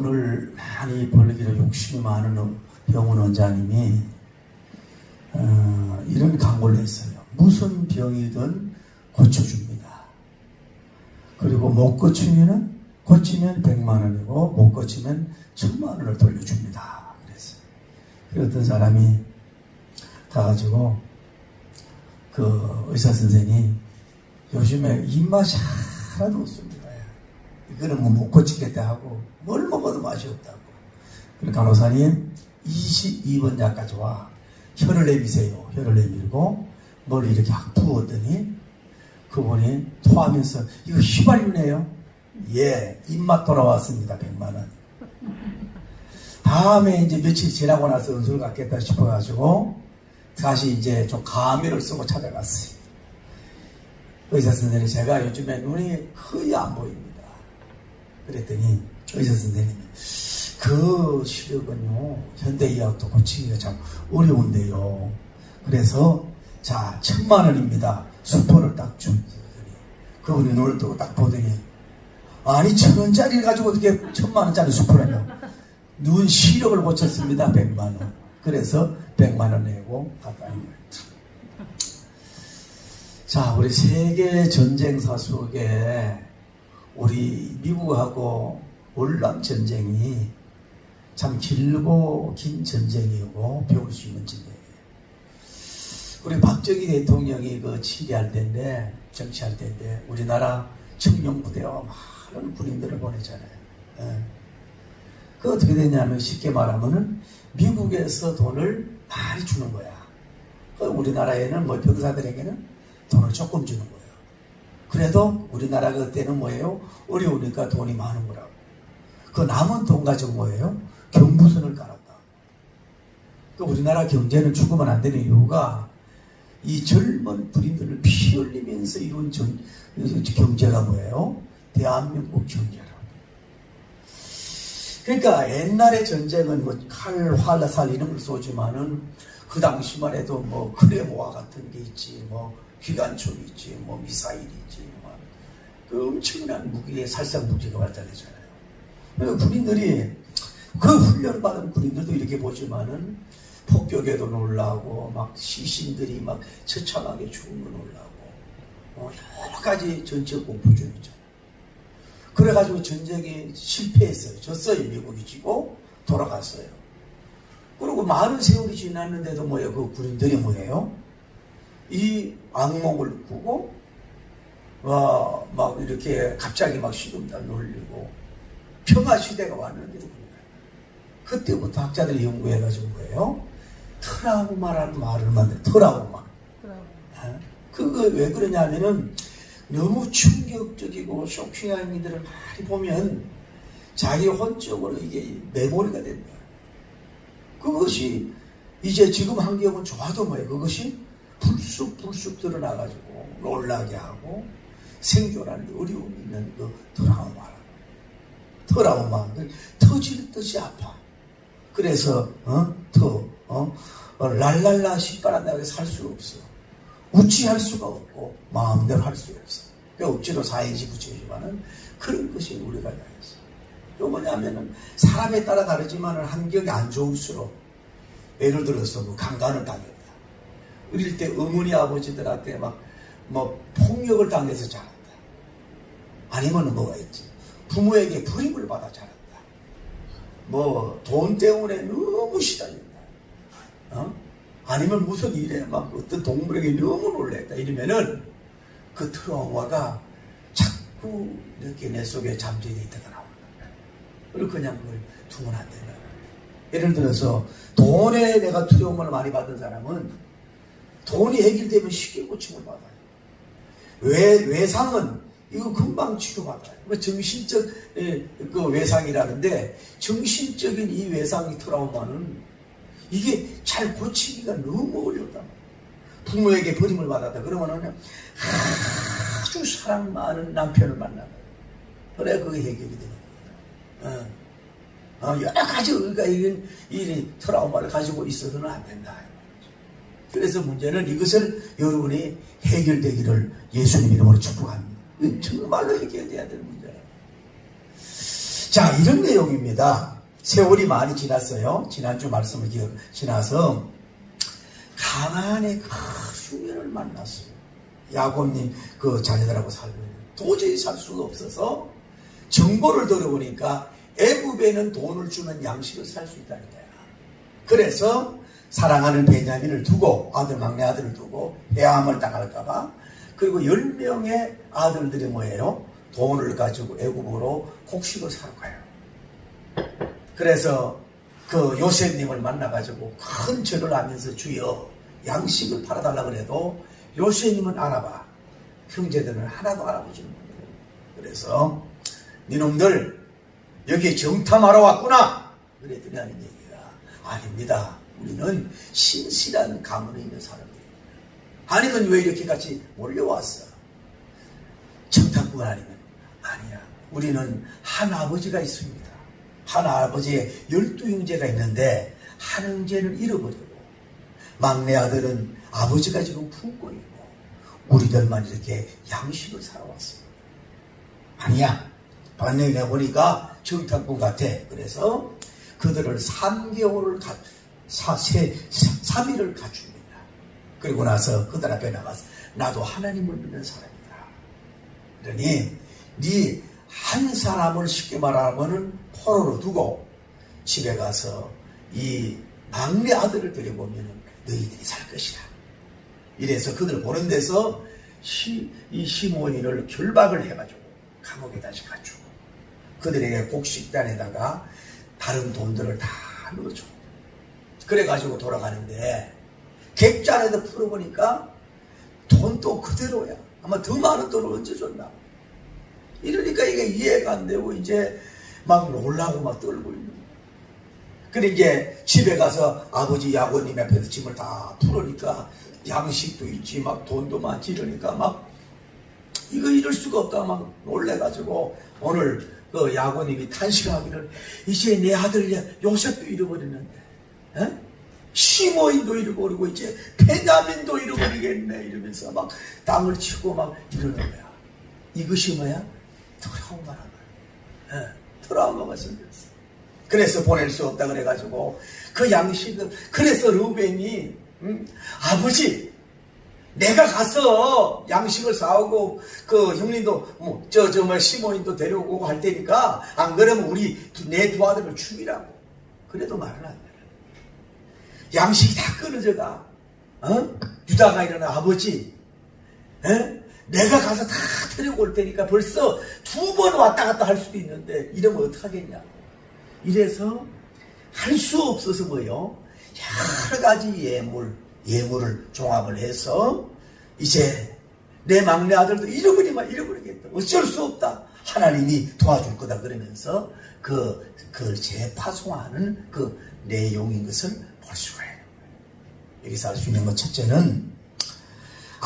돈을 많이 벌기로 욕심이 많은 병원 원장님이 이런 광고를 했어요. 무슨 병이든 고쳐줍니다. 그리고 못 고치면 100만 원이고 못 고치면 1000만 원을 돌려줍니다. 그래서 어떤 사람이 가가지고 그 의사 선생이 요즘에 입맛이 하나도 없습니다. 이거는 뭐 못 고치겠다 하고 뭘 먹어도 맛이 없다고. 그래서 간호사님 22번 약까지 와. 혀를 내미세요. 혀를 내밀고 뭘 이렇게 확 부었더니 그분이 토하면서 이거 휘발유네요. 예, 입맛 돌아왔습니다. 100만 원. 다음에 이제 며칠 지나고 나서 은술 갖겠다 싶어가지고 다시 이제 좀 가미를 쓰고 찾아갔어요. 의사 선생님, 제가 요즘에 눈이 거의 안 보입니다. 그랬더니 의사 선생님이 그 시력은요 현대의학도 고치기가 참 어려운데요. 그래서 자 1000만 원입니다. 수포를 딱 준. 그분이 눈을 뜨고 딱 보더니 아니 1000원짜리를 가지고 어떻게 1000만 원짜리 수포라뇨. 눈 시력을 고쳤습니다. 100만 원. 그래서 100만 원 내고 갔다 온 거예요. 자, 우리 세계 전쟁사 속에 우리 미국하고 월남 전쟁이 참 길고 긴 전쟁이고 배울 수 있는 전쟁이에요. 우리 박정희 대통령이 그 치리할 때인데, 정치할 때인데, 우리나라 청룡부대와 많은 군인들을 보내잖아요. 그 어떻게 되냐면 쉽게 말하면은 미국에서 돈을 많이 주는 거야. 우리나라에는 뭐 병사들에게는 돈을 조금 주는 거예요. 그래도 우리나라 그때는 뭐예요? 어려우니까 돈이 많은 거라고. 그 남은 돈 가지고 뭐예요? 경부선을 깔았다. 그 우리나라 경제는 죽으면 안 되는 이유가 이 젊은 군인들을 피 흘리면서 이룬 경제가 뭐예요? 대한민국 경제라고. 그러니까 옛날의 전쟁은 뭐 칼, 활 이런 걸 쏘지만은 그 당시만 해도 뭐 크레모아 같은 게 있지, 뭐 기관총이 있지, 뭐 미사일이 있지, 그 엄청난 무기의 살상 무기가 발달되잖아요. 그러니까 군인들이 그 훈련을 받은 군인들도 이렇게 보지만은 폭격에도 놀라고 막 시신들이 막 처참하게 죽은 거 놀라고 여러 가지 전적 공포증 있잖아요. 그래가지고 전쟁이 실패했어요. 졌어요. 미국이 지고 돌아갔어요. 그리고 많은 세월이 지났는데도 뭐예요? 그 군인들이 뭐예요? 이 악몽을 꾸고 막 이렇게 갑자기 막 시금달 놀리고 평화 시대가 왔는데도 그래요. 그때부터 학자들이 연구해가지고 뭐예요? 트라우마라는 말을 만들어요. 트라우마. 그거 왜 그러냐면은 너무 충격적이고 쇼킹한 일들을 많이 보면 자기 혼적으로 이게 메모리가 된다. 그것이 이제 지금 환경은 좋아도 뭐예요? 그것이 불쑥 드러나가지고 놀라게 하고 생존하는 데 어려움이 있는 그 트라우마. 터질 듯이 아파. 그래서 랄랄라 시바란다고 살 수가 없어. 우찌할 수가 없고 마음대로 할 수가 없어. 그러니까 억지로 사행시 붙이지만은 그런 것이 우리가 다 있어. 또 뭐냐면은 사람에 따라 다르지만은 환경이 안 좋을수록 예를 들어서 뭐 강간을 당했다. 어릴 때 어머니 아버지들한테 막 뭐 폭력을 당해서 자랐다. 아니면은 뭐가 있지? 부모에게 불임을 받아 자랐다. 뭐 돈 때문에 너무 시달린다. 아니면 무슨 일에 막 어떤 동물에게 너무 놀랬다. 이러면은 그 트라우마가 자꾸 이렇게 내 속에 잠재되어 있다가 나오는 거야. 그리고 그냥 그걸 두면 안 된다. 예를 들어서 돈에 내가 트라우마를 많이 받은 사람은 돈이 해결되면 쉽게 고침을 받아요. 외상은 이거 금방 치료받아요. 정신적 그 외상이라는데 정신적인 이 외상이 트라우마는 이게 잘 고치기가 너무 어렵단 말이에요. 부모에게 버림을 받았다 그러면은 아주 사랑 많은 남편을 만나요. 그래 그게 해결이 되는 거예요. 여러 가지 우리가 이 트라우마를 가지고 있어서는 안 된다. 그래서 문제는 이것을 여러분이 해결되기를 예수님 이름으로 축복합니다. 정말로 해결돼야 되는 문제예요. 자, 이런 내용입니다. 세월이 많이 지났어요. 지난주 말씀을 지나서 가나안의 그 흉년을 만났어요. 야곱님 그 자녀들하고 살고 있는 도저히 살 수가 없어서 정보를 들어보니까 애굽에는 돈을 주는 양식을 살 수 있다는 거야. 그래서 사랑하는 베냐민을 두고 막내 아들을 두고 해함을 당할까봐 그리고 10명의 아들들이 뭐예요? 돈을 가지고 애굽으로 곡식을 사러 가요. 그래서 그 요셉님을 만나가지고 큰 절을 하면서 주여 양식을 팔아달라 그래도 요셉님은 알아봐. 형제들은 하나도 알아보지는 못해요. 그래서 니놈들 여기 정탐하러 왔구나. 그랬더니 하는 얘기가 아닙니다. 우리는 신실한 가문에 있는 사람들입니다. 아니면 왜 이렇게 같이 몰려왔어? 정탐꾼 아니면 아니야. 우리는 한 아버지가 있습니다. 한 아버지에 12형제가 있는데 한 형제는 잃어버리고 막내 아들은 아버지가 지금 품고 있고 우리들만 이렇게 양식을 사러 왔습니다. 아니야. 반응이 내보니까 정탐꾼 같아. 그래서 그들을 3개월을 3일을 갖춥니다. 그리고 나서 그들 앞에 나가서 나도 하나님을 믿는 사람이다. 그러니 네 한 사람을 쉽게 말하면은 포로로 두고 집에 가서 이 막내 아들을 데려보면은 너희들이 살 것이다. 이래서 그들 보는 데서 이 시므온을 결박을 해가지고 감옥에 다시 갖추고 그들에게 곡식단에다가 다른 돈들을 다 넣어줘. 그래가지고 돌아가는데 객자 안에다 풀어보니까 돈도 그대로야. 아마 더 많은 돈을 언제 줬나. 이러니까 이게 이해가 안 되고 이제 막 놀라고 막 떨고 있는 거야. 그래 이제 집에 가서 아버지 야곱님 앞에서 짐을 다 풀으니까 양식도 있지 막 돈도 많지 이러니까 막 이거 이럴 수가 없다 막 놀래가지고 오늘 그 야곱님이 탄식하기를 이제 내 아들 요셉도 잃어버리는데 시므온도 잃어버리고 이제 베냐민도 잃어버리겠네 이러면서 막 땅을 치고 막 이러는 거야. 이것이 뭐야? 트라우마란 말이야. 트라우마가 생겼어. 그래서 보낼 수 없다 그래가지고 그 양식을 그래서 르벤이 아버지 내가 가서 양식을 사오고 그 형님도 시므온도 데려오고 할 테니까 안 그러면 우리 내 두 아들을 죽이라고. 그래도 말을 안 해. 양식이 다 끊어져가. 유다가 이러는 아버지 내가 가서 다 데리고 올 테니까 벌써 2번 왔다 갔다 할 수도 있는데 이러면 어떡하겠냐고. 이래서 할 수 없어서 뭐요? 여러 가지 예물을 종합을 해서 이제 내 막내 아들도 잃어버리겠다. 어쩔 수 없다. 하나님이 도와줄 거다. 그러면서 그걸 재파송하는 그 내용인 것을 볼 수가 있는 거예요. 여기서 알 수 있는 것 첫째는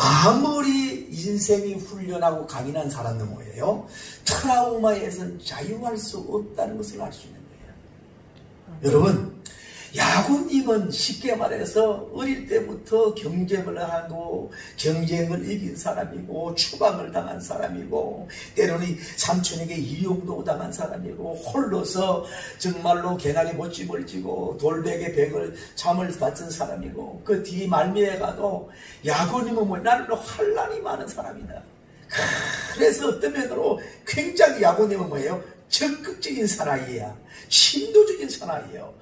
아무리 인생이 훈련하고 강인한 사람도 뭐예요? 트라우마에서는 자유할 수 없다는 것을 알 수 있는 거예요. 여러분 야곱님은 쉽게 말해서 어릴 때부터 경쟁을 하고 경쟁을 이긴 사람이고 추방을 당한 사람이고 때로는 삼촌에게 이용도 당한 사람이고 홀로서 정말로 개나리 못집을 지고 돌베개 백을 잠을 받은 사람이고 그 뒤 말미에 가도 야곱님은 뭐 나는 환난이 많은 사람이다. 그래서 어떤 면으로 굉장히 야곱님은 뭐예요? 적극적인 사나이야. 침도적인 사나이에요.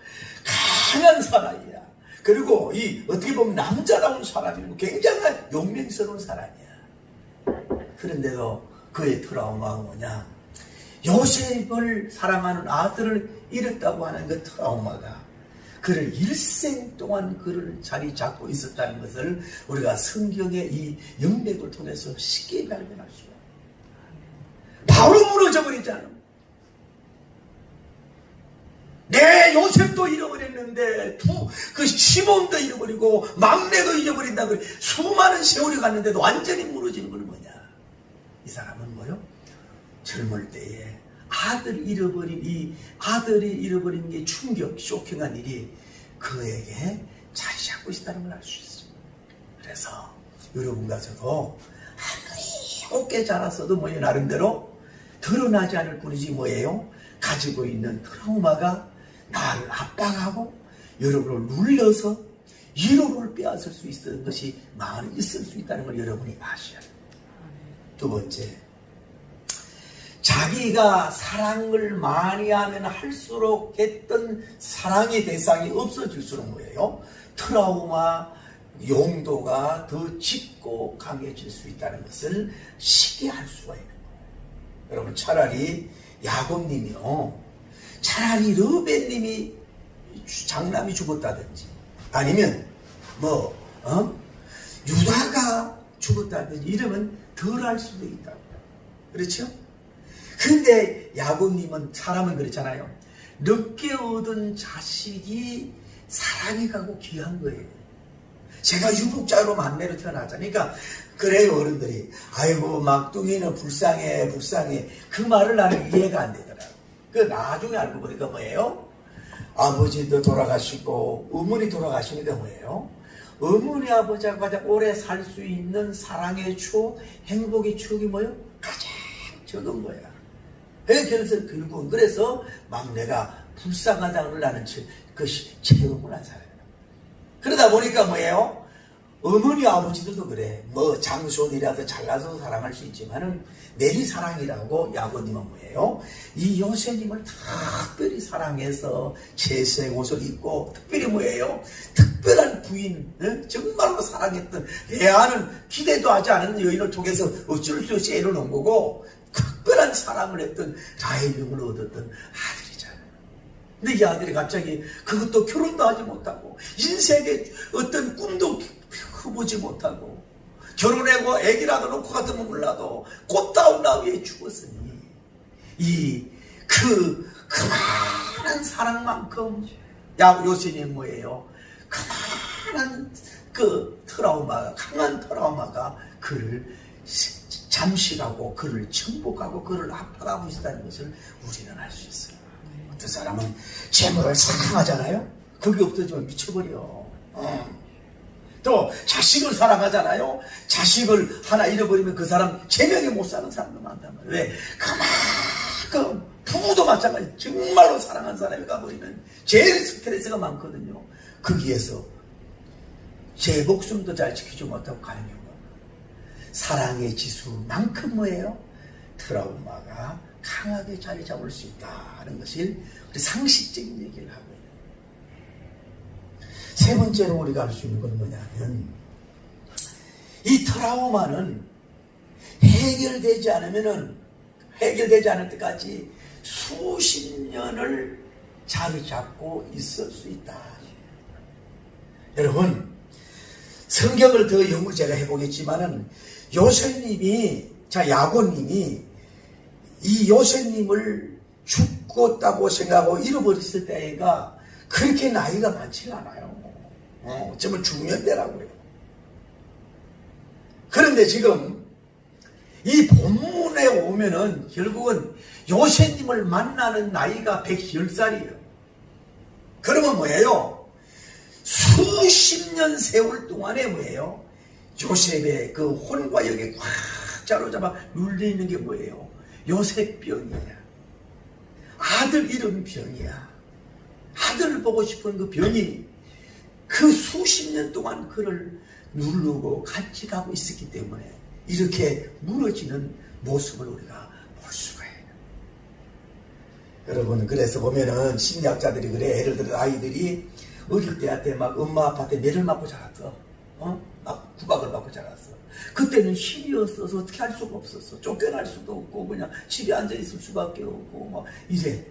강한 사나이야. 그리고 어떻게 보면 남자다운 사람이고 굉장한 용맹스러운 사람이야. 그런데도 그의 트라우마가 뭐냐? 요셉을 사랑하는 아들을 잃었다고 하는 그 트라우마가 그를 일생 동안 그를 자리 잡고 있었다는 것을 우리가 성경의 이 영맥을 통해서 쉽게 발견할 수가 있어요. 바로 무너져 버리잖아. 내 요셉도 잃어버렸는데 그 시몬도 잃어버리고 막내도 잃어버린다. 수많은 세월이 갔는데도 완전히 무너지는 건 뭐냐? 이 사람은 뭐요? 젊을 때에 아들이 잃어버린 게 충격, 쇼킹한 일이 그에게 자리 잡고 있다는 걸 알 수 있습니다. 그래서 여러분과 저도 아무리 곱게 자랐어도 뭐예요? 나름대로 드러나지 않을 뿐이지 뭐예요? 가지고 있는 트라우마가 나를 압박하고 여러분을 눌려서 위로를 빼앗을 수 있는 것이 많이 있을 수 있다는 걸 여러분이 아셔야 돼요. 두 번째, 자기가 사랑을 많이 하면 할수록 했던 사랑의 대상이 없어질수록 뭐예요? 트라우마 용도가 더 짙고 강해질 수 있다는 것을 쉽게 알 수가 있는 거예요. 여러분, 차라리 야곱님이요, 차라리 르벤님이 장남이 죽었다든지 아니면 유다가 죽었다든지 이러면 덜 할 수도 있다고. 그렇죠? 근데 야곱님은, 사람은 그렇잖아요. 늦게 얻은 자식이 사랑이 가고 귀한 거예요. 제가 유복자로 만내로 태어나잖아요. 그러니까 그래요, 어른들이. 아이고 막둥이는 불쌍해 그 말을 나는 이해가 안 되더라고. 그 나중에 알고 보니까 뭐예요? 아버지도 돌아가시고 어머니 돌아가시니까 뭐예요? 어머니 아버지가 가장 오래 살 수 있는 사랑의 추억, 행복의 추억이 뭐예요? 가장 적은 거야. 그래서 결국은 그래서 막내가 불쌍하다는 나는 그것이 체험을 한 사람이야. 그러다 보니까 뭐예요? 어머니 아버지들도 그래. 장손이라서 잘나서 사랑할 수 있지만은 내리사랑이라고 야곱님은 뭐예요? 이 요셉님을 특별히 사랑해서 채색 옷을 입고, 특별히 뭐예요? 특별한 부인, 정말로 사랑했던, 레아는 기대도 하지 않은 여인을 통해서 어쩔 수 없이 애를 놓은 거고, 특별한 사랑을 했던 라헬명을 얻었던 아들이잖아요. 근데 이 아들이 갑자기 그것도 결혼도 하지 못하고 인생의 어떤 꿈도 펴보지 못하고 결혼하고 애기라도 놓고 같으면 몰라도 꽃다운 나위에 죽었으니 그만한 사랑만큼 요셉이 뭐예요? 그만한 강한 트라우마가 그를 잠시라고 그를 정복하고 그를 압박하고 있다는 것을 우리는 알 수 있어요. 어떤 사람은 재물을 사랑하잖아요. 그게 없어지면 미쳐버려. 또 자식을 사랑하잖아요. 자식을 하나 잃어버리면 그 사람 제명에 못 사는 사람도 많단 말이에요. 왜? 그만큼 부부도 마찬가지. 정말로 사랑하는 사람이 가버리면 제일 스트레스가 많거든요. 거기에서 제 목숨도 잘 지키지 못하고 가는 경우가 사랑의 지수만큼 뭐예요? 트라우마가 강하게 자리 잡을 수 있다는 것을 우리 상식적인 얘기를 하고 있는. 세 번째로 우리가 알 수 있는 건 뭐냐면, 이 트라우마는 해결되지 않을 때까지 수십 년을 자리 잡고 있을 수 있다. 여러분, 성경을 더 연구를 제가 해보겠지만은 야곱님이 이 요셉님을 죽었다고 생각하고 잃어버렸을 때가 그렇게 나이가 많지 않아요. 정말 중년 때라고요. 그런데 지금 이 본문에 오면은 결국은 요셉님을 만나는 나이가 110살이에요. 그러면 뭐예요? 수십 년 세월 동안에 뭐예요? 요셉의 그 혼과 역에 꽉 자로잡아 눌려있는 게 뭐예요? 요셉병이야. 아들 이름 병이야. 아들을 보고 싶은 그 병이 그 수십 년 동안 그를 누르고 같이 가고 있었기 때문에 이렇게 무너지는 모습을 우리가 볼 수가 있어요. 여러분, 그래서 보면은 심리학자들이 그래. 예를 들어 아이들이 어릴 때한테 막 엄마 아빠한테 매를 맞고 자랐어. 막 구박을 받고 자랐어. 그때는 힘이 없어서 어떻게 할 수가 없었어. 쫓겨날 수도 없고 그냥 집에 앉아 있을 수밖에 없고 막 이래.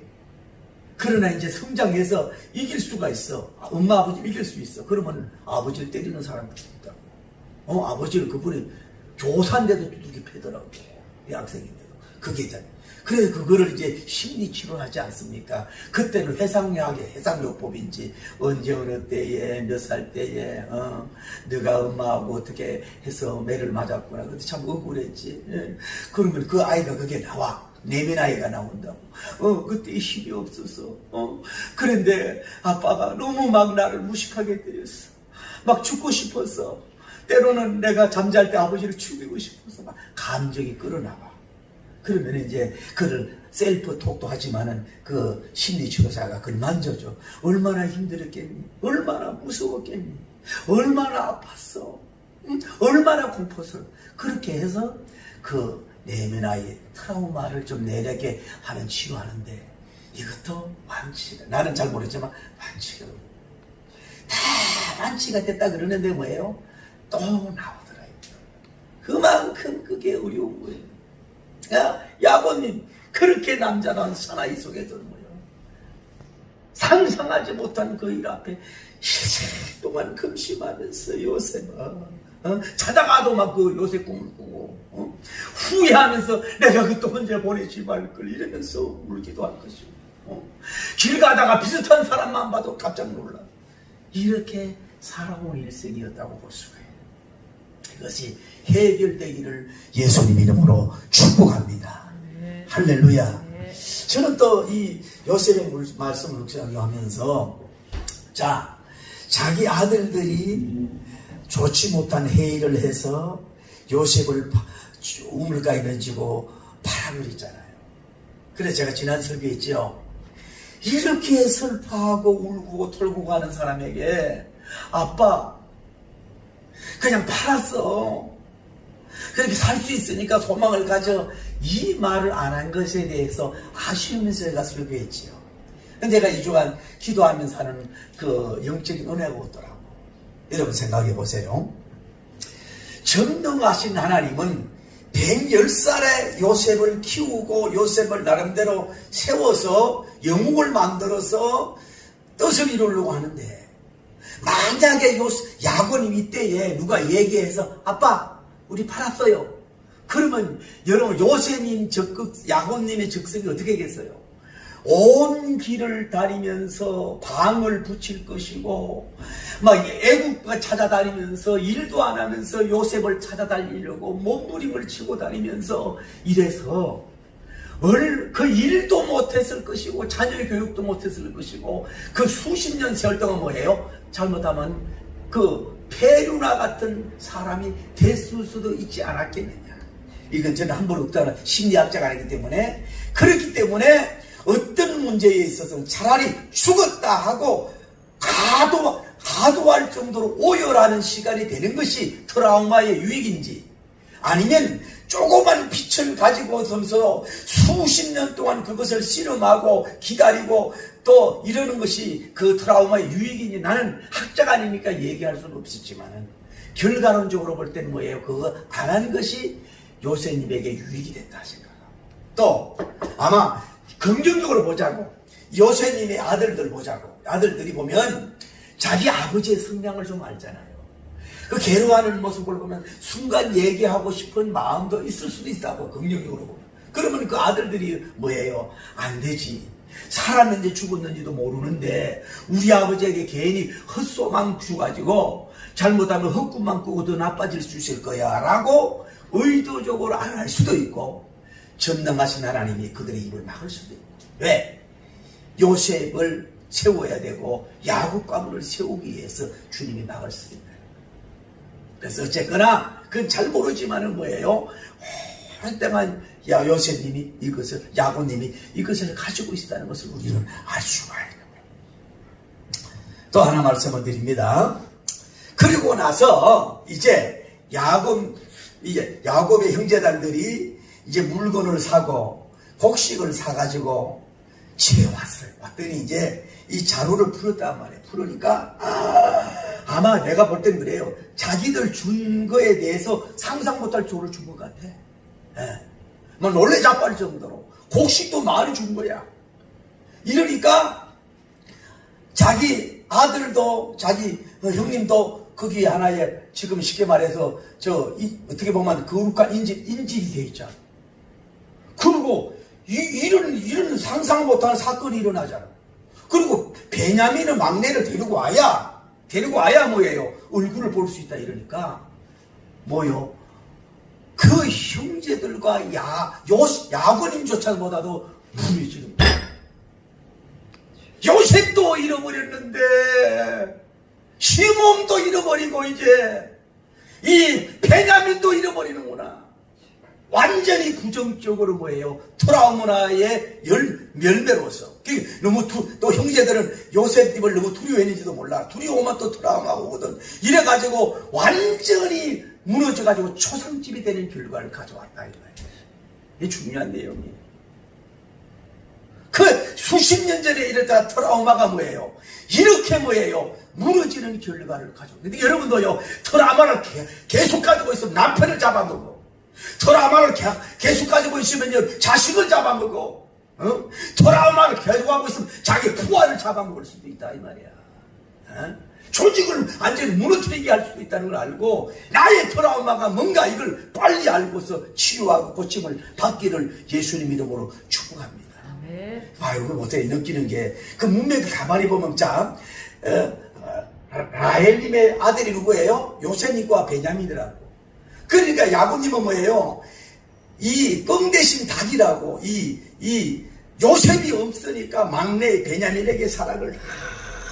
그러나 이제 성장해서 이길 수가 있어. 엄마 아버지 이길 수 있어. 그러면 아버지를 때리는 사람도 있다고. 아버지를 그분이 교사인데도 두들겨 패더라고. 학생인데도. 그게 있잖아요. 그래서 그거를 이제 심리치료하지 않습니까? 그때는 해상요법인지 언제 어느 때에 몇 살 때에 네가 엄마하고 어떻게 해서 매를 맞았구나. 그때 참 억울했지. 그러면 그 아이가 그게 나와. 내면 아이가 나온다고. 그때 힘이 없어서. 그런데 아빠가 너무 막 나를 무식하게 때렸어. 막 죽고 싶었어. 때로는 내가 잠잘 때 아버지를 죽이고 싶어서 막 감정이 끌어나와. 그러면 이제 그를 셀프 톡도 하지만은 그 심리치료사가 그걸 만져줘. 얼마나 힘들었겠니? 얼마나 무서웠겠니? 얼마나 아팠어? 응? 얼마나 공포스러 그렇게 해서 그 내면의 트라우마를 좀 내려게 하는 치료하는데 이것도 완치가 나는 잘 모르지만 완치가 다 완치가 됐다 그러는데 뭐예요? 또 나오더라고요. 그만큼 그게 어려운 거예요. 야고님 그렇게 남자란 사나이 속에 들어요. 상상하지 못한 그 일 앞에 일생 동안 금심하면서 요셉은 자다가도 막 그 요셉 꿈을 꾸고 후회하면서 내가 그또 혼자 보내지 말걸 이러면서 울기도 할 것이고 길 가다가 비슷한 사람만 봐도 깜짝 놀라. 이렇게 살아온 일생이었다고 볼 수가 있어요. 이것이 해결되기를 예수님 이름으로 축복합니다. 할렐루야. 저는 또 이 요셉의 말씀을 묵상하면서 자기 아들들이 좋지 못한 해이를 해서 요셉을 우물가에 던지고 팔아버렸잖아요. 그래서 제가 지난 설교에 했죠. 이렇게 슬퍼하고 울고 털고 가는 사람에게 아빠 그냥 팔았어. 그렇게 살 수 있으니까 소망을 가져. 이 말을 안 한 것에 대해서 아쉬우면서 제가 설교했지요. 근데 제가 이 주간 기도하면서 하는 그 영적인 은혜가 오더라고. 여러분 생각해 보세요. 전능하신 하나님은 110살에 요셉을 키우고 요셉을 나름대로 세워서 영웅을 만들어서 뜻을 이루려고 하는데 만약에 야고님 이때에 누가 얘기해서 아빠 우리 팔았어요. 그러면 여러분 요셉님 야고님의 적성이 어떻게 겠어요? 온 길을 다니면서 방을 붙일 것이고 막 애국가 찾아다니면서 일도 안 하면서 요셉을 찾아다니려고 몸부림을 치고 다니면서 이래서 그 일도 못했을 것이고 자녀의 교육도 못했을 것이고 그 수십 년 세월 동안 뭐예요? 잘못하면 그 페루나 같은 사람이 됐을 수도 있지 않았겠느냐. 이건 저는 함부로 없다는 심리학자가 아니기 때문에 그렇기 때문에 어떤 문제에 있어서 차라리 죽었다 하고 가도할 정도로 오열하는 시간이 되는 것이 트라우마의 유익인지 아니면 조그만 빛을 가지고 서서 수십 년 동안 그것을 씨름하고 기다리고 또 이러는 것이 그 트라우마의 유익인지 나는 학자가 아니니까 얘기할 수는 없었지만은 결과론적으로 볼 때는 뭐예요? 그거 안 한 것이 요셉님에게 유익이 됐다 생각합니다. 또 아마 긍정적으로 보자고 요셉님의 아들들 보자고 아들들이 보면 자기 아버지의 성량을 좀 알잖아요. 그 괴로워하는 모습을 보면 순간 얘기하고 싶은 마음도 있을 수도 있다고 긍정적으로 보면. 그러면 그 아들들이 뭐예요? 안 되지. 살았는지 죽었는지도 모르는데 우리 아버지에게 괜히 헛소망 주가지고 잘못하면 헛꿈만 꾸고 더 나빠질 수 있을 거야 라고 의도적으로 안 할 수도 있고 전능하신 하나님이 그들의 입을 막을 수도 있고. 왜? 요셉을 세워야 되고 야곱 가문을 세우기 위해서 주님이 막을 수도 있다. 그래서 어쨌거나 그건 잘 모르지만은 뭐예요? 오랫동안 요셉님이 이것을 야곱님이 이것을 가지고 있다는 것을 우리는 알 수가 있는 거예요. 또 하나 말씀을 드립니다. 그리고 나서 이제 야곱의 형제단들이 이제 물건을 사고 곡식을 사가지고 집에 왔더니 이제 이 자루를 풀었단 말이에요. 풀으니까 아마 내가 볼 땐 그래요. 자기들 준 거에 대해서 상상 못할 조를 준 것 같아. 뭐 놀래 자빠질 정도로 곡식도 많이 준 거야. 이러니까 자기 아들도 자기 형님도 거기 하나에 지금 쉽게 말해서 어떻게 보면 거룩한 인질이 돼 있잖아. 그리고 이런 상상 못하는 사건이 일어나잖아. 그리고 베냐민은 막내를 데리고 와야 뭐예요? 얼굴을 볼 수 있다 이러니까 뭐요? 그 형제들과 야고님조차보다도 불이 지릅니다. 요셉도 잃어버렸는데 시몬도 잃어버리고 이제 이 베냐민도 잃어버리는구나. 완전히 부정적으로 뭐예요? 트라우마의 열매로서. 너무 또 형제들은 요셉집을 너무 두려워했는지도 몰라. 두려워만 또 트라우마가 오거든. 이래가지고 완전히 무너져가지고 초상집이 되는 결과를 가져왔다 이거예요. 이게 중요한 내용이에요. 그 수십 년 전에 이랬다 트라우마가 뭐예요? 이렇게 뭐예요? 무너지는 결과를 가져오고. 근데 여러분도요, 트라우마를 계속 가지고 있으면 남편을 잡아먹어. 트라우마를 계속 가지고 있으면 자식을 잡아먹어. 트라우마를 계속 하고 있으면 자기 부하를 잡아먹을 수도 있다 이 말이야. 조직을 완전히 무너뜨리게 할 수도 있다는 걸 알고, 나의 트라우마가 뭔가 이걸 빨리 알고서 치유하고 고침을 받기를 예수님 이름으로 축복합니다. 아이고, 어떻게 느끼는 게, 그 문맥을 가만히 보면 참, 라헬님의 아들이 누구예요? 요셉님과 베냐민이라고. 그러니까 야곱님은 뭐예요? 이 뻥 대신 닭이라고, 이 요셉이 없으니까 막내 베냐민에게 사랑을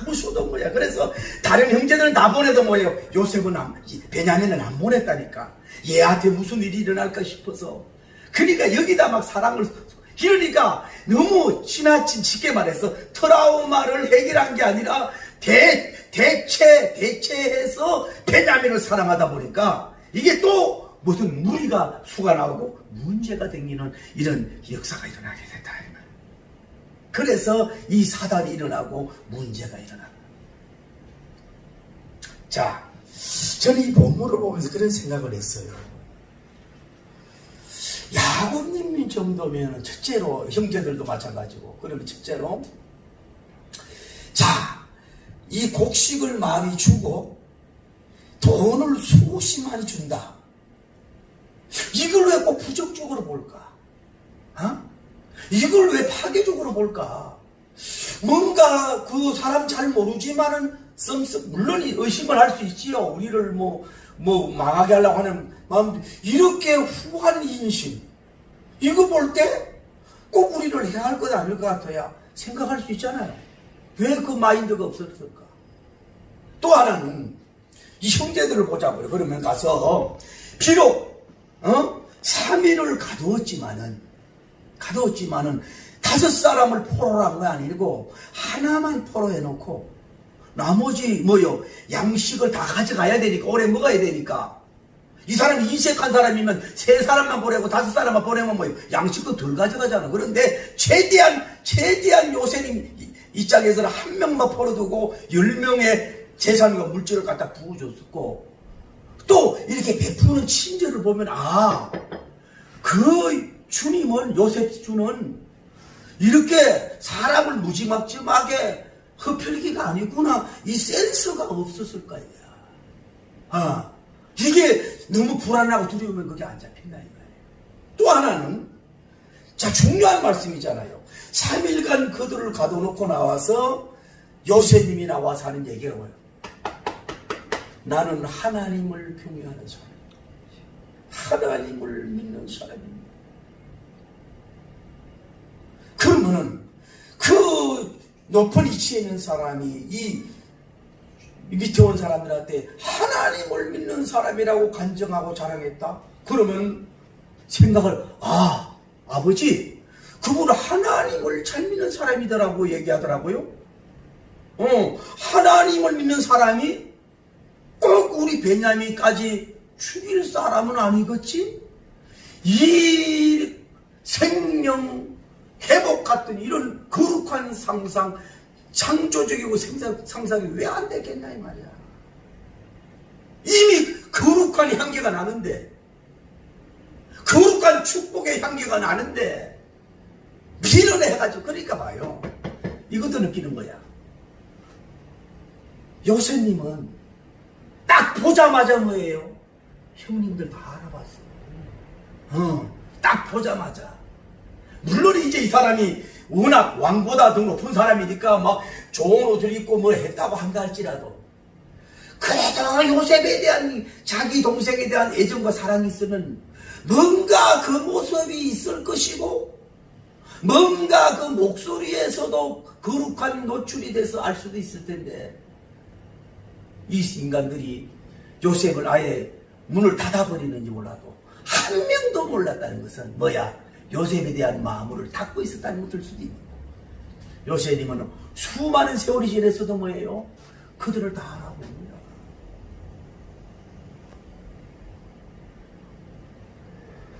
아무 수도 없는 거야. 그래서 다른 형제들은 다 보내도 뭐예요? 요셉은 베냐민은 안 보냈다니까. 얘한테 무슨 일이 일어날까 싶어서. 그러니까 여기다 막 사랑을, 그러니까 너무 지나친, 쉽게 말해서 트라우마를 해결한 게 아니라 대체해서 베냐민을 사랑하다 보니까 이게 또 무슨 무리가 수가 나오고 문제가 생기는 이런 역사가 일어나게 됐다. 그래서 이 사단이 일어나고 문제가 일어난다. 자, 저는 이 본문을 보면서 그런 생각을 했어요. 야곱님 정도면 첫째로, 형제들도 마찬가지고, 그러면 첫째로, 자, 이 곡식을 많이 주고 돈을 수없이 많이 준다. 이걸 왜 꼭 부정적으로 볼까? 이걸 왜 파괴적으로 볼까? 뭔가 그 사람 잘 모르지만은 물론 의심을 할 수 있지요. 우리를 뭐 망하게 하려고 하는 마음, 이렇게 후한 인심, 이거 볼 때 꼭 우리를 해야 할 것 아닐 것 같아야 생각할 수 있잖아요. 왜 그 마인드가 없었을까? 또 하나는 이 형제들을 보자고요. 그러면 가서 비록 3일을 가두었지만은 5사람을 포로를 한 거 아니고 하나만 포로해놓고 나머지 양식을 다 가져가야 되니까, 오래 먹어야 되니까. 이 사람이 인색한 사람이면 3사람만 보내고 5사람만 보내면 양식도 덜 가져가잖아. 그런데 최대한 요셉님 입장에서는 1명만 포로두고 10명의 재산과 물질을 갖다 부어줬었고, 또 이렇게 베푸는 친절을 보면 그 주님은, 요셉 주는 이렇게 사람을 무지막지하게 흡혈기가 아니구나, 이 센스가 없었을 거야. 이게 너무 불안하고 두려우면 그게 안 잡힌다 이 말이에요. 또 하나는, 자, 중요한 말씀이잖아요. 3일간 그들을 가둬놓고 나와서 요셉님이 나와서 하는 얘기가 뭐예요? 나는 하나님을 경외하는 사람입니다. 하나님을 믿는 사람입니다. 그러면은 그 높은 위치에 있는 사람이 이 밑에 온 사람들한테 하나님을 믿는 사람이라고 간증하고 자랑했다? 그러면 생각을, 아버지, 그분은 하나님을 잘 믿는 사람이더라고 얘기하더라고요. 하나님을 믿는 사람이 꼭 우리 베냐민까지 죽일 사람은 아니겠지? 이 생명 회복 같은 이런 거룩한 상상, 창조적이고 상상이 왜 안 되겠냐 이 말이야. 이미 거룩한 향기가 나는데, 거룩한 축복의 향기가 나는데 밀어내가지고, 그러니까 봐요. 이것도 느끼는 거야. 요셉님은 딱 보자마자 뭐예요? 형님들 다 알아봤어. 딱 보자마자. 물론 이제 이 사람이 워낙 왕보다 더 높은 사람이니까 막 좋은 옷을 입고 뭘 했다고 한다 할지라도, 그래도 요셉에 대한, 자기 동생에 대한 애정과 사랑이 있으면 뭔가 그 모습이 있을 것이고, 뭔가 그 목소리에서도 거룩한 노출이 돼서 알 수도 있을 텐데, 이 인간들이 요셉을 아예 문을 닫아버리는지 몰라도 한 명도 몰랐다는 것은 뭐야? 요셉에 대한 마음을 닫고 있었다는 것일 수도 있는 거예요. 요셉님은 수많은 세월이 지났어도 뭐예요? 그들을 다 알아봅니다.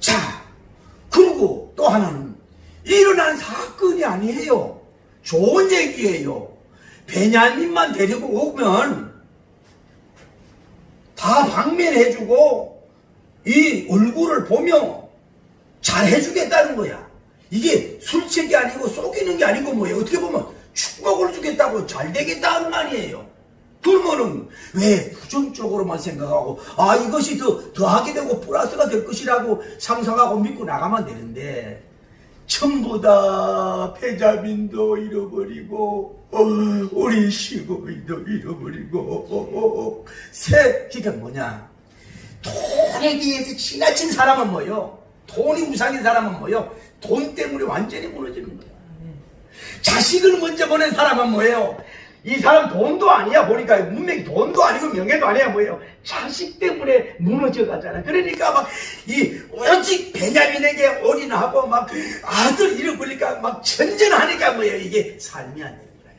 자, 그리고 또 하나는 일어난 사건이 아니에요. 좋은 얘기예요. 베냐민만 데리고 오면 다 방면해주고 이 얼굴을 보며 잘해주겠다는 거야. 이게 술책이 아니고 속이는 게 아니고 뭐예요? 어떻게 보면 축복을 주겠다고 잘 되겠다는 말이에요. 그러면은 왜 부정적으로만 생각하고 이것이 더하게 되고 플러스가 될 것이라고 상상하고 믿고 나가면 되는데 전부 다 베냐민도 잃어버리고 우리 시골도 잃어버리고 그러니까 뭐냐, 돈에 대해서 지나친 사람은 뭐요? 돈이 우상인 사람은 뭐요? 돈 때문에 완전히 무너지는 거야. 자식을 먼저 보낸 사람은 뭐예요? 이 사람 돈도 아니야. 보니까 문맥이 돈도 아니고 명예도 아니야. 뭐예요? 자식 때문에 무너져 가잖아. 그러니까 막 오직 베냐민에게 올인하고 막 아들 잃어버리니까 막 전전하니까 뭐예요? 이게 삶이 안 되는 거야.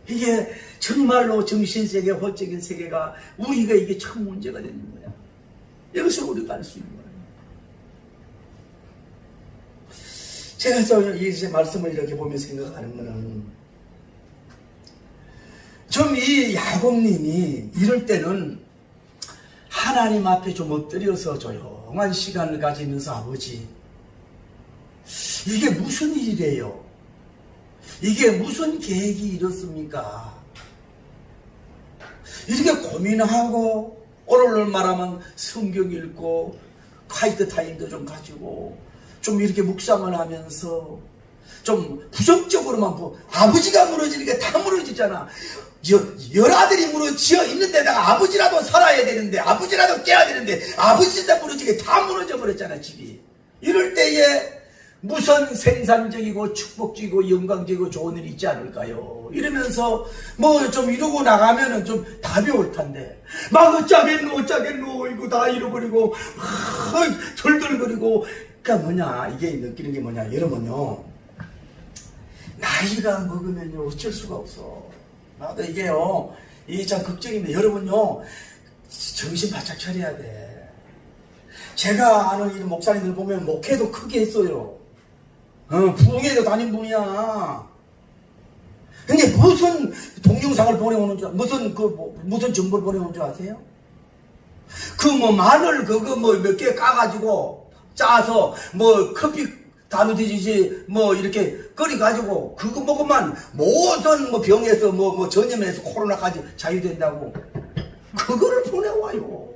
이게 정말로 정신세계, 호적인 세계가 우리가 이게 참 문제가 되는 거야. 여기서 우리가 알 수 있는 거야. 제가 이 말씀을 이렇게 보면서 생각하는 거는 좀 이 야곱님이 이럴 때는 하나님 앞에 좀 엎드려서 조용한 시간을 가지면서 아버지, 이게 무슨 일이래요? 이게 무슨 계획이 이렇습니까? 이렇게 고민하고 오늘 말하면 성경 읽고 콰이트 타임도 좀 가지고 좀 이렇게 묵상을 하면서 좀 부정적으로만 아버지가 무너지니까 다 무너지잖아. 열아들이 무너져 있는 데다가 아버지라도 살아야 되는데, 아버지라도 깨야 되는데, 아버지가 무너지게 다 무너져 버렸잖아, 집이. 이럴 때에 무슨 생산적이고 축복적이고 영광적이고 좋은 일이 있지 않을까요? 이러면서 뭐 좀 이러고 나가면은 좀 답이 올 텐데, 막 어쩌겠노 이거 다 잃어버리고 덜덜거리고. 그러니까 뭐냐, 이게 느끼는 게 뭐냐, 여러분요, 나이가 먹으면요 어쩔 수가 없어. 나도 이게요, 이게 참 걱정인데, 여러분요 정신 바짝 차려야 돼. 제가 아는 이 목사님들 보면 목회도 크게 했어요. 부흥회도 다닌 분이야. 근데 무슨 동영상을 보내오는 줄, 무슨 정보를 보내오는 줄 아세요? 마늘 몇 개 까가지고 짜서 커피 다누듯이 이렇게 끓여가지고 그거 먹으면 모든 병에서 전염해서 코로나까지 자유된다고 그거를 보내와요.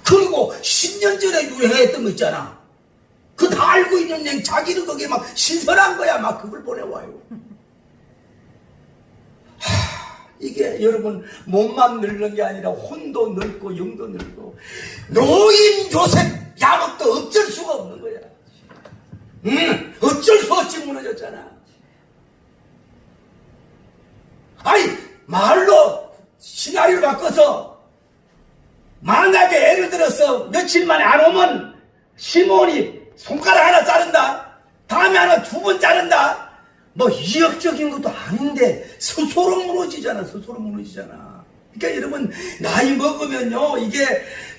그리고 10년 전에 유행했던 거 있잖아. 그거 다 알고 있는 자기는 거기에 막 신선한 거야. 막 그걸 보내와요. 이게 여러분 몸만 늙는 게 아니라 혼도 늙고 영도 늙고 노인 요셉 야곱도 어쩔 수가 없는 거야. 어쩔 수 없이 무너졌잖아. 말로 시나리오를 바꿔서 만약에 예를 들어서 며칠 만에 안 오면 시몬이 손가락 하나 자른다, 다음에 하나 2번 자른다, 이역적인 것도 아닌데 스스로 무너지잖아. 그러니까 여러분 나이 먹으면요 이게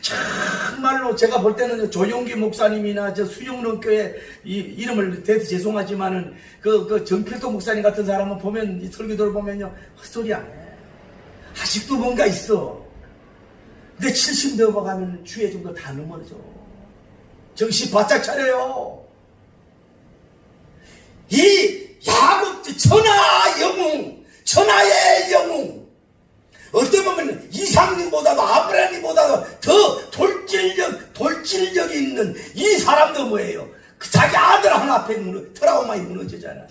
정말로 제가 볼 때는 조용기 목사님이나 수영론교회 이름을 대서 죄송하지만은 그 정필도 목사님 같은 사람은 보면 이 설교들을 보면요 헛소리 안 해. 아직도 뭔가 있어. 근데 70 넘어가면 주에 정도 다 넘어져. 정신 바짝 차려요. 이 야곱 천하의 영웅, 어떻게 보면 이상님보다도 아브라함보다도 더 돌질력이 있는 이 사람도 뭐예요? 자기 아들 하나 앞에 트라우마에 무너지잖아.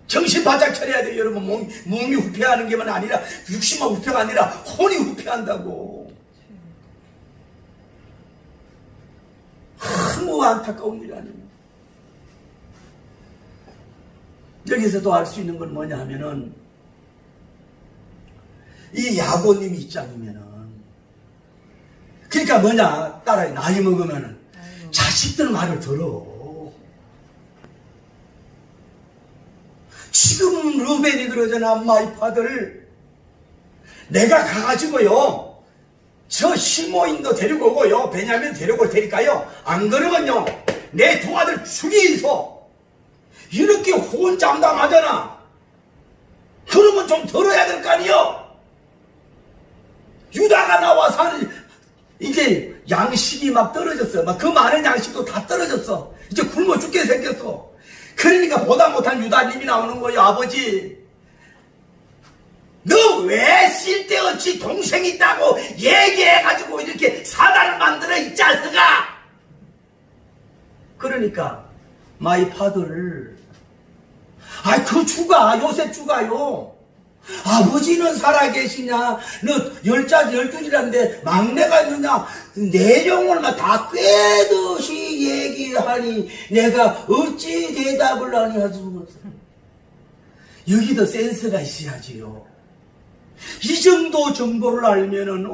정신 바짝 차려야 돼요. 여러분 몸이 후퇴하는 게만 아니라 육신만 후퇴가 아니라 혼이 후퇴한다고. 너무 안타까운 일 아닙니까? 여기서 또 알 수 있는 건 뭐냐 하면은 이 야고님 입장이면은, 그러니까 뭐냐, 딸아, 나이 먹으면은 자식들 말을 들어. 지금 루벤이 그러잖아. 마이 파들, 내가 가가지고요 저 시모인도 데리고 오고요 베냐민 데리고 올 테니까요, 안 그러면요 내 두 아들 죽이소. 이렇게 혼장담하잖아. 그러면 좀 들어야 될 거 아니요. 유다가 나와서 이제 양식이 막 떨어졌어. 막 그 많은 양식도 다 떨어졌어. 이제 굶어 죽게 생겼어. 그러니까 보다 못한 유다님이 나오는 거예요. 아버지, 너 왜 쓸데없이 동생 있다고 얘기해가지고 이렇게 사단을 만들어, 이 자식아. 그러니까 마이 파들, 그 주가, 요셉 주가요, 아버지는 살아계시냐, 너 열자 열둘이란데 막내가 있느냐, 내용을 막 다 꿰듯이 얘기하니 내가 어찌 대답을 하니 하지. 여기도 센스가 있어야지요. 이 정도 정보를 알면은,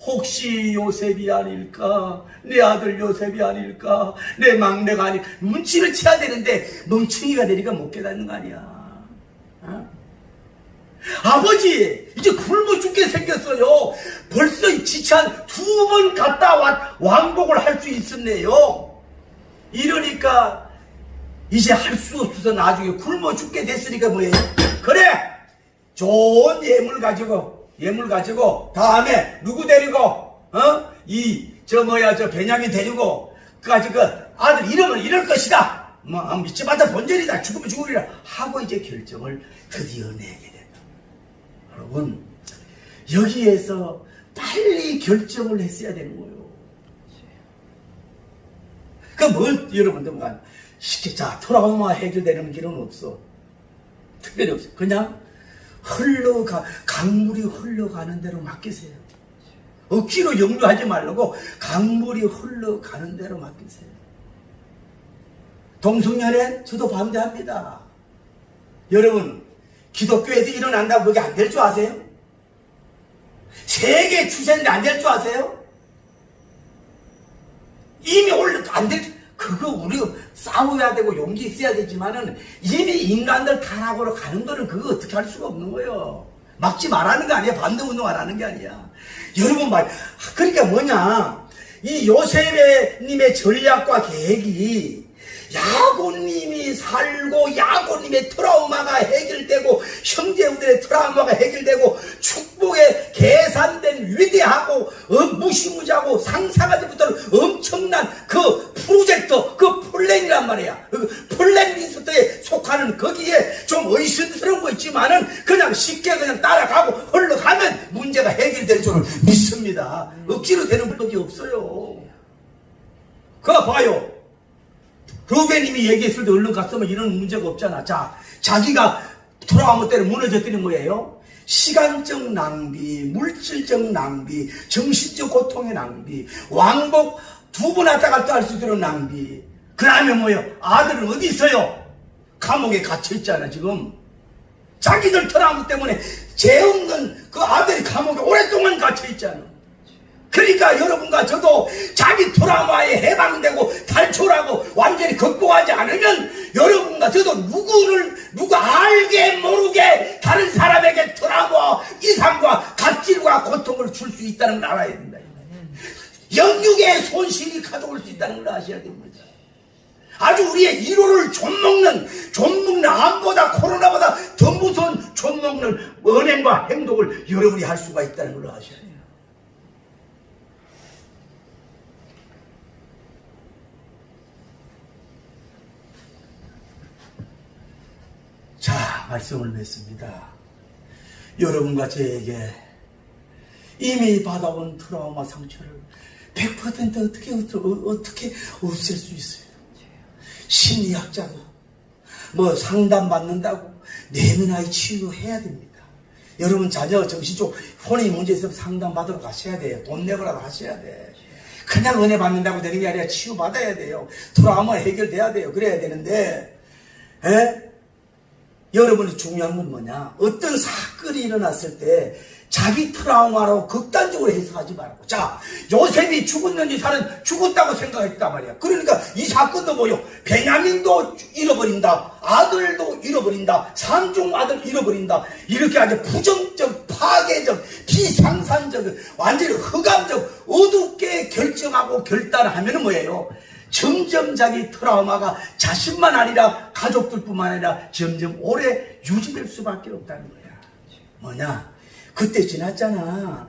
혹시 요셉이 아닐까, 내 아들 요셉이 아닐까, 내 막내가 아닐까, 눈치를 채야 되는데 멍청이가 되니까 못 깨닫는 거 아니야. 아버지, 이제 굶어 죽게 생겼어요. 벌써 지찬 2번 갔다 왕복을 할 수 있었네요. 이러니까 이제 할 수 없어서 나중에 굶어 죽게 됐으니까 뭐예요? 그래, 좋은 예물 가지고 다음에 누구 데리고, 저 베냐민 데리고 그까지 그 아들 이름은 이럴 것이다, 믿지마다 본전이다, 죽으면 죽으리라 하고 이제 결정을 드디어 내게 된다. 여러분, 여기에서 빨리 결정을 했어야 되는 거예요. 여러분들 쉽게, 트라우마 해결되는 길은 없어. 특별히 없어. 그냥 강물이 흘러가는 대로 맡기세요. 억지로 염려하지 말고 강물이 흘러가는 대로 맡기세요. 동성연애 저도 반대합니다. 여러분, 기독교에서 일어난다고 그게 안 될 줄 아세요? 세계 추세인데 안 될 줄 아세요? 이미 안 될, 그거 우리가 싸워야 되고 용기 있어야 되지만은 이미 인간들 타락으로 가는 거는 그거 어떻게 할 수가 없는 거예요. 막지 말라는 거 아니야. 반대 운동하라는 게 아니야. 여러분 그러니까 뭐냐, 이 요셉님의 전략과 계획이 야곱님이 살고 야곱님의 트라우마가 해결되고 형제들의 트라우마가 해결되고 축복의 계산된 위대하고 무시무시하고 상상하지 못할 엄청난 그 프로젝트, 그 플랜이란 말이야. 그 플랜 리스트에 속하는 거기에 좀 의심스러운 거 있지만은 그냥 쉽게 그냥 따라가고 흘러가면 문제가 해결될 줄을 믿습니다. 억지로 되는 법이 없어요. 그거 봐요. 루벤님이 얘기했을 때 얼른 갔으면 이런 문제가 없잖아. 자기가 트라우마 때문에 무너졌더니 뭐예요? 시간적 낭비, 물질적 낭비, 정신적 고통의 낭비, 왕복 2번 왔다 갔다 할 수 있도록 낭비. 그 다음에 뭐예요? 아들은 어디 있어요? 감옥에 갇혀있잖아 지금. 자기들 트라우마 때문에 죄 없는 그 아들이 감옥에 오랫동안 갇혀있잖아. 그러니까 여러분과 저도 자기 트라우마에 해방되고 탈출하고 완전히 극복하지 않으면 여러분과 저도 누가 알게 모르게 다른 사람에게 트라우마, 이상과 갑질과 고통을 줄 수 있다는 걸 알아야 된다. 영육의 손실이 가져올 수 있다는 걸 아셔야 됩니다. 아주 우리의 이로를 좀먹는 암보다 코로나보다 더 무서운 좀먹는 언행과 행동을 여러분이 할 수가 있다는 걸 아셔야 돼요. 말씀을 맺습니다. 여러분과 저에게 이미 받아온 트라우마 상처를 100% 어떻게 없앨 수 있어요? 심리학자고 상담 받는다고 내면의 치유해야 됩니다. 여러분 자녀 정신적 혼의 문제 있으면 상담 받으러 가셔야 돼요. 돈 내고라도 하셔야 돼. 그냥 은혜 받는다고 되는 게 아니라 치유 받아야 돼요. 트라우마 해결돼야 돼요. 그래야 되는데, 여러분이 중요한 건 뭐냐? 어떤 사건이 일어났을 때 자기 트라우마로 극단적으로 해석하지 말고. 자, 요셉이 죽었는지 죽었다고 생각했단 말이야. 그러니까 이 사건도 뭐요? 베냐민도 잃어버린다. 아들도 잃어버린다. 삼중 아들 잃어버린다. 이렇게 아주 부정적, 파괴적, 비상산적, 완전히 흑암적, 어둡게 결정하고 결단하면 뭐예요? 점점 자기 트라우마가 자신만 아니라 가족들뿐만 아니라 점점 오래 유지될 수밖에 없다는 거야. 뭐냐? 그때 지났잖아.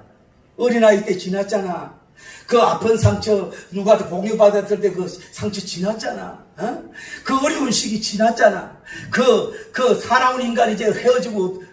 어린아이 때 지났잖아. 그 아픈 상처 누구한테 공유받았을 때 그 상처 지났잖아. 어? 그 어려운 시기 지났잖아. 그 사나운 인간이 이제 헤어지고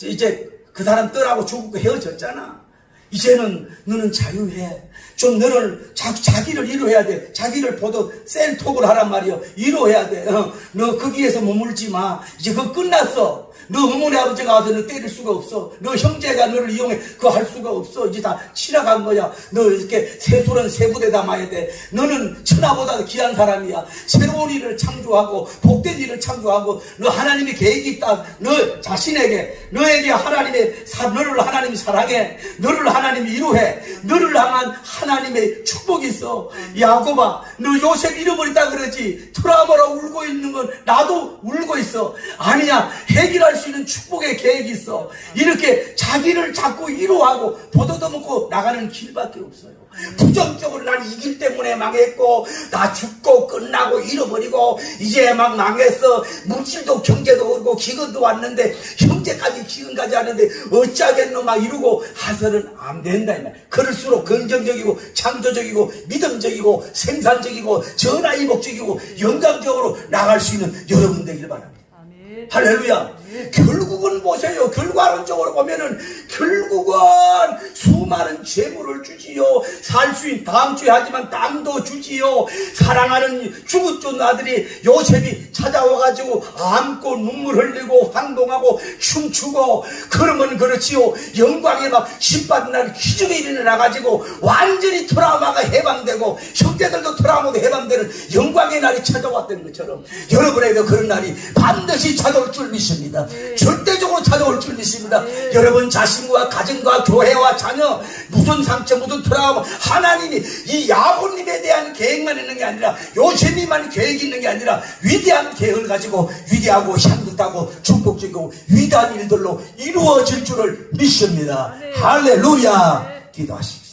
이제 그 사람 떠나고 죽고 헤어졌잖아. 이제는 너는 자유해. 좀 너를 자기를 위로해야 돼. 자기를 보듯 셀톡을 하란 말이요. 위로해야 돼. 너 거기에서 머물지 마. 이제 그거 끝났어. 너 어머니 아버지가 와서 너 때릴 수가 없어. 너 형제가 너를 이용해 그거 할 수가 없어. 이제 다 지나간 거야. 너 이렇게 새술은 새부대 담아야 돼. 너는 천하보다 귀한 사람이야. 새로운 일을 창조하고 복된 일을 창조하고 너 하나님의 계획이 있다. 너 자신에게 너에게 너를 하나님이 사랑해. 너를 하나님이 위로해. 너를 향한 하나님의 축복이 있어. 야곱아, 너 요셉 잃어버렸다 그러지. 트라우마로 울고 있는 건 나도 울고 있어. 아니야, 해결할 수 있는 축복의 계획이 있어. 이렇게 자기를 자꾸 위로하고 보도도 나가는 길밖에 없어요. 부정적으로 난 이길 때문에 망했고 나 죽고 끝나고 잃어버리고 이제 막 망했어. 물질도 경제도 오고 기근도 왔는데 형제까지 기근까지 왔는데 어쩌겠노 막 이러고 하서는 안 된다. 그럴수록 긍정적이고 창조적이고 믿음적이고 생산적이고 전화이복적이고 영광적으로 나갈 수 있는 여러분 되길 바랍니다. 할렐루야. 결국은 보세요. 결과론적으로 보면은 결국은 수많은 재물을 주지요. 살 수 있는 다음 주에 하지만 땅도 주지요. 사랑하는 죽었던 아들이 요셉이 찾아와가지고 안고 눈물 흘리고 환동하고 춤추고 그러면 그렇지요. 영광에 막 신받은 날 기적이 일어나가지고 완전히 트라우마가 해방되고 형제들도 트라우마가 해방되는 영광의 날이 찾아왔던 것처럼 여러분에게도 그런 날이 반드시 찾아올 줄 믿습니다. 절대적으로 찾아올 줄 믿습니다. 여러분 자신과 가정과 교회와 자녀 무슨 상처 무슨 트라우마 하나님이 이 야곱님에 대한 계획만 있는 게 아니라 요셉이만 계획이 있는 게 아니라 위대한 계획을 가지고 위대하고 향긋하고 축복적이고 위대한 일들로 이루어질 줄을 믿습니다. 할렐루야. 기도하십시오.